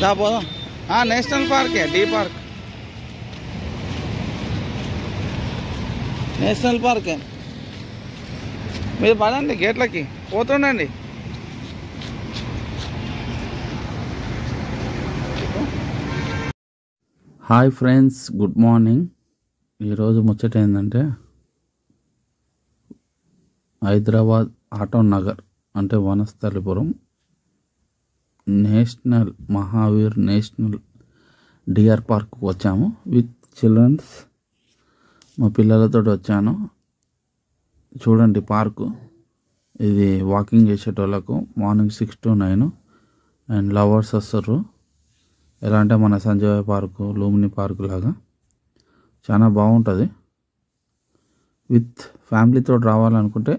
దా పోదాం. నేషనల్ పార్కే, deer park, national పార్కే. మీరు పదండి, గేట్లకి పోతుండండి. Hi friends, good morning. ఈరోజు ముచ్చట ఏంటంటే హైదరాబాద్ ఆటో నగర్ అంటే Vanasthalipuram national Mahavir national deer పార్క్కి వచ్చాము విత్ చిల్డ్రన్స్. మా పిల్లలతో వచ్చాను. చూడండి పార్కు. ఇది వాకింగ్ చేసేటోళ్ళకు మార్నింగ్ 6 to 9 అండ్ లవర్స్ వస్తారు. ఎలా అంటే మన సంజయ్ పార్కు, లూమిని పార్కు లాగా చాలా బాగుంటుంది. విత్ ఫ్యామిలీతో రావాలనుకుంటే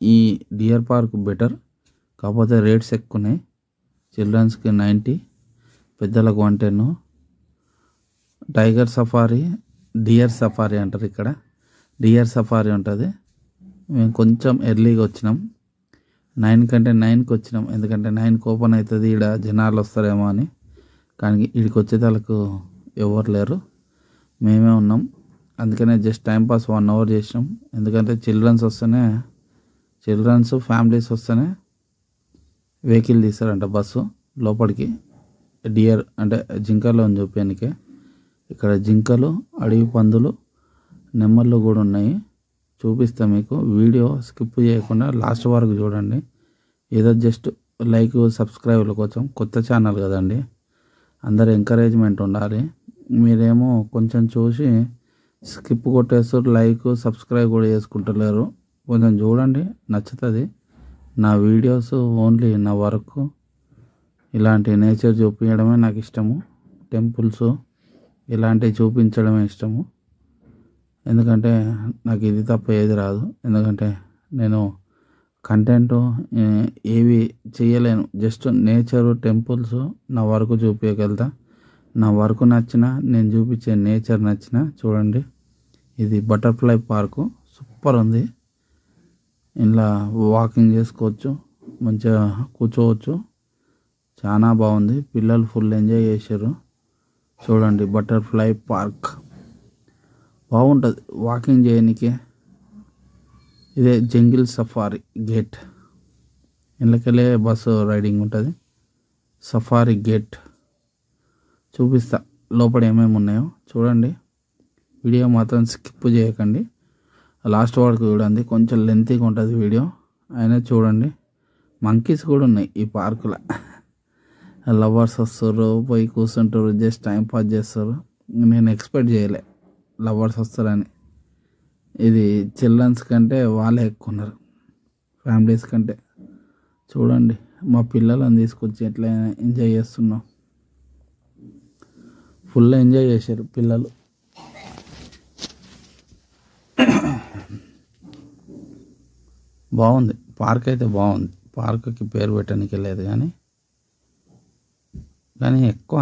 ఈ డియర్ పార్క్ బెటర్. కాకపోతే రేట్స్ ఎక్కువ ఉన్నాయి. చిల్డ్రన్స్కి 90, పెద్దలకు 110. టైగర్ సఫారీ, డియర్ సఫారీ అంటారు ఇక్కడ. డియర్ సఫారీ ఉంటుంది. మేము కొంచెం ఎర్లీగా వచ్చినాం. 9 కంటే 9కి వచ్చినాం. ఎందుకంటే 9కి ఓపెన్ అవుతుంది. ఈడ జనాలు వస్తారేమో అని. కానీ వీడికి వచ్చేదానికి ఎవరు లేరు, మేమే ఉన్నాం. అందుకనే జస్ట్ టైంపాస్ 1 hour చేసినాం. ఎందుకంటే చిల్డ్రన్స్ ఫ్యామిలీస్ వస్తేనే వెహికల్ తీస్తారంట, బస్సు లోపలికి. డియర్ అంటే జింకలు అని చూపానికే. ఇక్కడ జింకలు, అడవి పందులు, నెమ్మళ్ళు కూడా ఉన్నాయి. చూపిస్తా మీకు. వీడియో స్కిప్ చేయకుండా లాస్ట్ వరకు చూడండి. ఏదో జస్ట్ లైక్, సబ్స్క్రైబ్ల కోసం. కొత్త ఛానల్ కదండి, అందరు ఎంకరేజ్మెంట్ ఉండాలి. మీరేమో కొంచెం చూసి స్కిప్ కొట్టేస్తారు, లైక్ సబ్స్క్రైబ్ కూడా చేసుకుంటలేరు. కొంచెం చూడండి, నచ్చుతుంది. నా వీడియోస్ ఓన్లీ నా వరకు ఇలాంటి నేచర్ చూపించడమే నాకు ఇష్టము. టెంపుల్స్ ఇలాంటివి చూపించడమే ఇష్టము. ఎందుకంటే నాకు ఇది తప్ప ఏది రాదు. ఎందుకంటే నేను కంటెంట్ ఏవి చేయలేను. జస్ట్ నేచరు, టెంపుల్స్ నా వరకు చూపించగలుగుతా. నా వరకు నచ్చిన, నేను చూపించే నేచర్ నచ్చిన. చూడండి, ఇది బటర్ఫ్లై పార్కు. సూపర్ ఉంది. ఇలా వాకింగ్ చేసుకోవచ్చు, మంచిగా కూర్చోవచ్చు. చాలా బాగుంది. పిల్లలు ఫుల్ ఎంజాయ్ చేశారు. చూడండి, బటర్ఫ్లై పార్క్ బాగుంటుంది వాకింగ్ చేయడానికి. ఇదే జంగిల్ సఫారీ గేట్. ఇళ్ళకెళ్ళే బస్సు రైడింగ్ ఉంటుంది. సఫారీ గేట్ చూపిస్తా లోపల ఏమేమి ఉన్నాయో. చూడండి, వీడియో మాత్రం స్కిప్ చేయకండి, లాస్ట్ వరకు చూడండి. కొంచెం లెంతీగా ఉంటుంది వీడియో, అయినా చూడండి. మంకీస్ కూడా ఉన్నాయి ఈ పార్కులో. లవర్స్ వస్తారు, పోయి కూర్చుంటారు, జస్ట్ టైం పాస్ చేస్తారు. నేను ఎక్స్పెక్ట్ చేయలే లవర్స్ వస్తారని. ఇది చిల్డ్రన్స్ కంటే వాళ్ళే ఎక్కువ ఉన్నారు, ఫ్యామిలీస్ కంటే. చూడండి, మా పిల్లలను తీసుకొచ్చి ఎట్లా ఎంజాయ్ చేస్తున్నాం. ఫుల్ ఎంజాయ్ చేశారు పిల్లలు. బాగుంది పార్క్ అయితే, బాగుంది. పార్కుకి పేరు పెట్టడానికి లేదు కానీ ఎక్కువ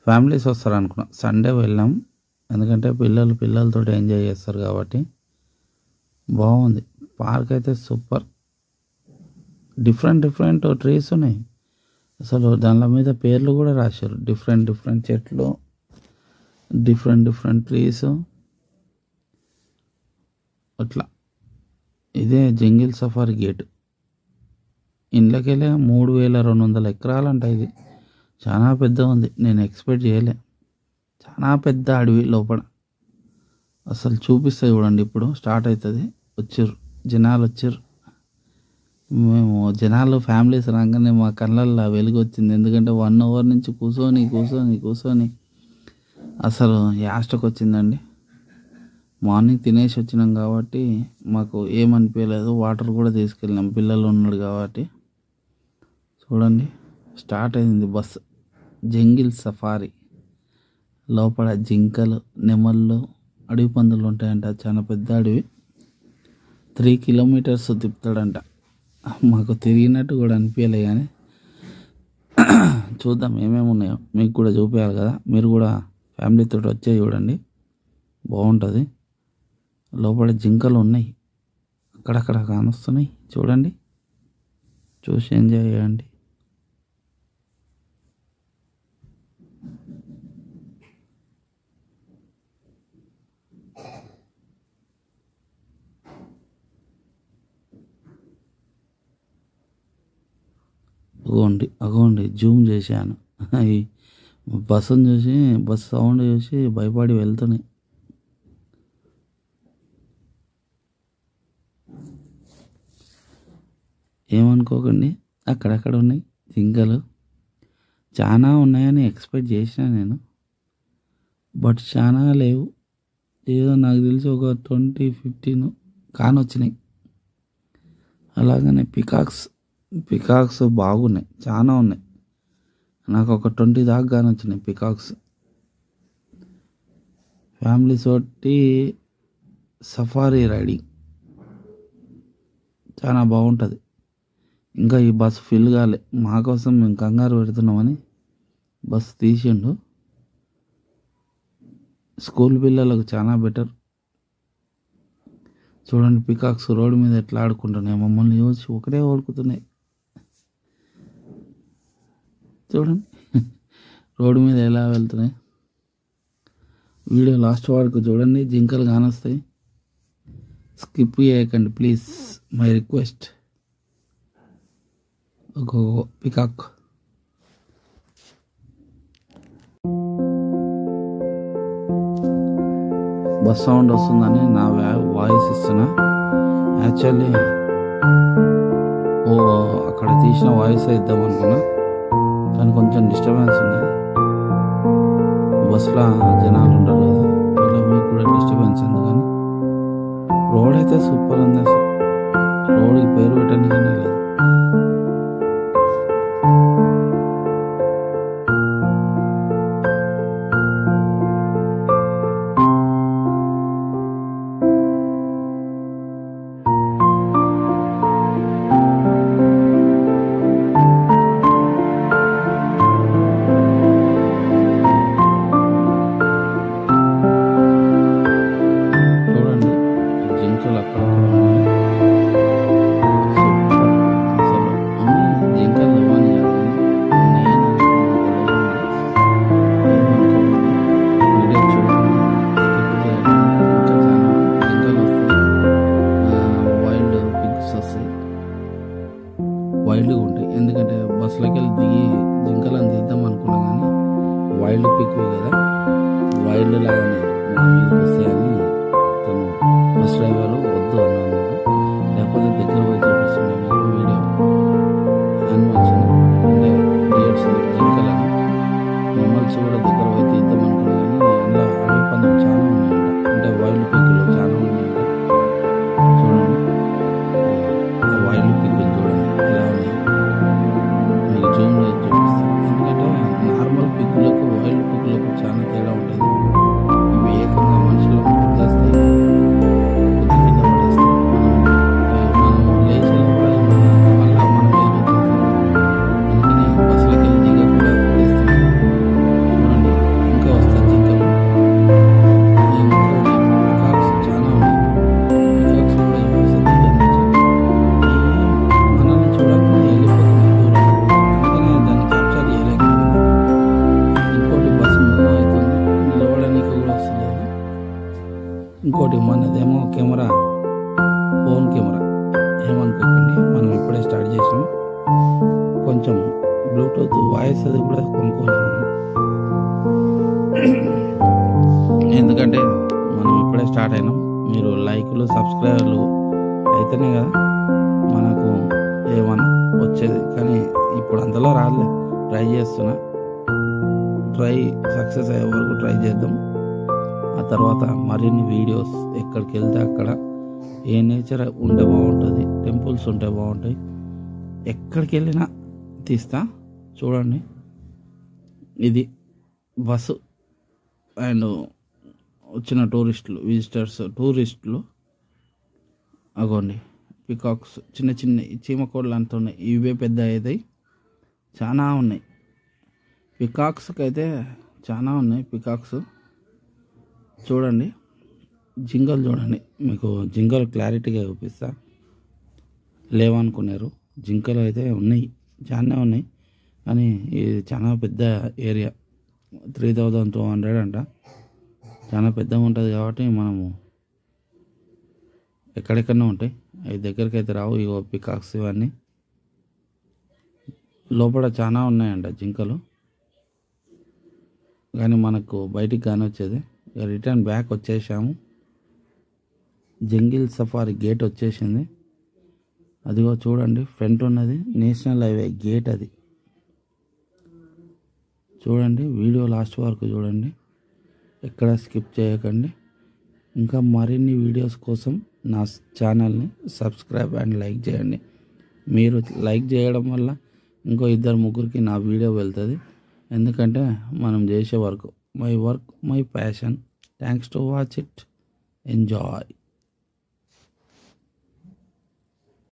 ఫ్యామిలీస్ వస్తారు అనుకున్నా. సండే వెళ్ళాం, ఎందుకంటే పిల్లలతో ఎంజాయ్ చేస్తారు కాబట్టి. బాగుంది పార్క్ అయితే, సూపర్. డిఫరెంట్ ట్రీస్ ఉన్నాయి. అసలు దానిల మీద పేర్లు కూడా రాశారు. డిఫరెంట్ చెట్లు, డిఫరెంట్ ట్రీస్ అట్లా. ఇదే జంగిల్ సఫారీ గేట్. ఇండ్లకెళ్ళే 3200 ఎకరాలంట. ఇది చాలా పెద్ద ఉంది. నేను ఎక్స్పెక్ట్ చేయలే. చాలా పెద్ద అడవి లోపల. అసలు చూపిస్తా చూడండి. ఇప్పుడు స్టార్ట్ అవుతుంది. జనాలు వచ్చారు. మేము జనాలు ఫ్యామిలీస్ రాగానే మా కళ్ళల్లో వెలుగు వచ్చింది. ఎందుకంటే 1 hour నుంచి కూర్చొని అసలు యాస్టకు వచ్చిందండి. మార్నింగ్ తినేసి వచ్చినాం కాబట్టి మాకు ఏమనిపించలేదు. వాటర్ కూడా తీసుకెళ్ళినాం, పిల్లలు ఉన్నాడు కాబట్టి. చూడండి, స్టార్ట్ అయింది బస్సు. జంగిల్ సఫారీ లోపల జింకలు, నెమళ్ళు, అడవి పందులు ఉంటాయంట. చాలా పెద్ద అడవి. 3 kilometers తిప్పుతాడంట. మాకు తిరిగినట్టు కూడా అనిపించలే. కానీ చూద్దాం ఏమేమి ఉన్నాయో. మీకు కూడా చూపించాలి కదా. మీరు కూడా ఫ్యామిలీతో వచ్చే చూడండి, బాగుంటుంది. లోపల జింకలు ఉన్నాయి. అక్కడక్కడ కానొస్తున్నాయి చూడండి, చూసి ఎంజాయ్ చేయండి. అగోండి జూమ్ చేశాను. ఈ బస్సును చూసి, బస్సు సౌండ్ చూసి భయపడి వెళ్తున్నాయి. ఏమనుకోకండి, అక్కడక్కడ ఉన్నాయి జింకలు. చాలా ఉన్నాయని ఎక్స్పెక్ట్ చేసిన నేను, బట్ చాలా లేవు. ఏదో నాకు తెలిసి ఒక 20-15 కానొచ్చినాయి. అలాగనే పికాక్స్ బాగున్నాయి, చాలా ఉన్నాయి. నాకు ఒక 20 దాకా కానొచ్చినాయి పికాక్స్. ఫ్యామిలీస్ తోటి సఫారీ రైడింగ్ చాలా బాగుంటుంది. ఇంకా ఈ బస్సు ఫిల్ కాలే, మా కోసం మేము కంగారు పెడుతున్నామని బస్సు తీసిండు. స్కూల్ పిల్లలకు చాలా బెటర్. చూడండి పికాక్స్ రోడ్డు మీద ఎట్లా ఆడుకుంటున్నాయి, మమ్మల్ని చూసి ఒకటే ఓడుకుతున్నాయి. చూడండి రోడ్డు మీద ఎలా వెళ్తున్నాయి. వీడియో లాస్ట్ వరకు చూడండి, జింకలు కానొస్తాయి. స్కిప్ చేయకండి ప్లీజ్, మై రిక్వెస్ట్. ఒక పికాక్ బస్ సౌండ్ వస్తుందని నా వాయిస్ ఇస్తున్నా. యాక్చువల్లీ అక్కడ తీసిన వాయిస్ ఇద్దాం అనుకున్నా, కానీ కొంచెం డిస్టర్బెన్స్ ఉంది. బస్సులో జనాలు ఉండరు కదా, అలా మీకు కూడా డిస్టర్బెన్స్ ఉంది. కానీ రోడ్ అయితే సూపర్ ఉంది. అసలు రోడ్కి పేరు పెట్టడానికి లేదు. వైల్డ్గా ఉంటాయి, ఎందుకంటే బస్సులోకి వెళ్ళి దిగి జింకలను తీద్దాం అనుకున్నాం, కానీ వైల్డ్ పిక్ కదా, వైల్డ్ లాగానే మన మీదకి వస్తాయని తను బస్ డ్రైవర్ వద్దు అన్నాను. లేకపోతే దగ్గర పోయి చూపిస్తుండే మీకు వీడియో యానిమల్స్ అంటే డియర్స్ జింకలని నెమల్స్ కూడా దగ్గర పోయి తీద్దాం అనుకున్నాం, కానీ అందులో అడవి పందులు చాలా ఉన్నాయంట, అంటే వైల్డ్ పిక్లు చాలా ఉన్నాయంట. చూడండి వైల్డ్ పిక్లు చూడండి ఎలా ఉన్నాయి, మీకు జూమ్ చేసి చూపిస్తాను. ఎందుకంటే నార్మల్ పిక్కులకు వైల్డ్ పిక్కులకు చాలా తేడా ఉంటుంది. ఇవి ఏకంగా మనుషులకు గుద్దేస్తాయి, గుద్ది కింద పడేస్తాయి. మనం లేచి మళ్ళీ మన మీద వచ్చేస్తాం. అందుకని బస్సులకి వెళ్ళి దిగకుండా తీస్తున్నాం. చూడండి ఇంకా వస్తాయి జింకలు. పికాక్స్ చాలా ఉన్నాయి. పికాక్స్ కూడా మనల్ని చూడకుండా వెళ్ళిపోతున్నాయి దూరం, అందుకని దాన్ని క్యాప్చర్ చేయలేకపోయింది. ఇంకోటి బస్సు మూవ్ అవుతుంది, నిలవడానికి కూడా వస్తలేదు. ఇంకోటి మనదేమో కెమెరా, ఫోన్ కెమెరా, ఏమనుకోకండి, మనం ఇప్పుడే స్టార్ట్ చేసాం. కొంచెం బ్లూటూత్ వాయిస్ అది కూడా కొనుక్కోవాలి మనం, ఎందుకంటే మనం ఇప్పుడే స్టార్ట్ అయినాం. మీరు లైక్లు సబ్స్క్రైబర్లు అయితేనే కదా మనకు ఏమన్నా వచ్చేది, కానీ ఇప్పుడు అంతలో రాలే. ట్రై చేస్తున్నా, సక్సెస్ అయ్యే వరకు ట్రై చేద్దాం. ఆ తర్వాత మరిన్ని వీడియోస్ ఎక్కడికి వెళ్తే అక్కడ ఏ నేచర్ ఉంటే బాగుంటుంది, టెంపుల్స్ ఉంటే బాగుంటాయి, ఎక్కడికి వెళ్ళినా తీస్తా. చూడండి ఇది బస్సు అండ్ వచ్చిన టూరిస్టులు అగోండి పికాక్స్ చిన్న చిన్న చీమకోళ్ళు అంత ఉన్నాయి. ఇవే పెద్ద అవుతాయి, చాలా ఉన్నాయి. పికాక్స్కి అయితే చాలా ఉన్నాయి పికాక్స్. చూడండి జింకలు చూడండి, మీకు జింకలు క్లారిటీగా చూపిస్తా. లేవనుకున్నారు. జింకలు అయితే ఉన్నాయి, చాలా ఉన్నాయి, కానీ ఇది చాలా పెద్ద ఏరియా. 3200 అంట. చాలా పెద్దగా ఉంటుంది కాబట్టి మనము ఎక్కడెక్కడో ఉంటాయి, అవి దగ్గరికి అయితే రావు. ఇగో పికాక్స్ ఇవన్నీ లోపల చాలా ఉన్నాయంట జింకలు, కానీ మనకు బయటికి కానీ వచ్చేది. ఇక రిటర్న్ బ్యాక్ వచ్చేసాము. జంగిల్ సఫారీ గేట్ వచ్చేసింది. అదిగో చూడండి, ఫ్రంట్ ఉన్నది నేషనల్ హైవే గేట్. అది చూడండి, వీడియో లాస్ట్ వరకు చూడండి, ఎక్కడ స్కిప్ చేయకండి. ఇంకా మరిన్ని వీడియోస్ కోసం నా ఛానల్ని సబ్స్క్రైబ్ అండ్ లైక్ చేయండి. మీరు లైక్ చేయడం వల్ల ఇంకో 2-3కి నా వీడియో వెళ్తుంది. ఎందుకంటే మనం చేసే work, my work my passion. Thanks to watch it. Enjoy.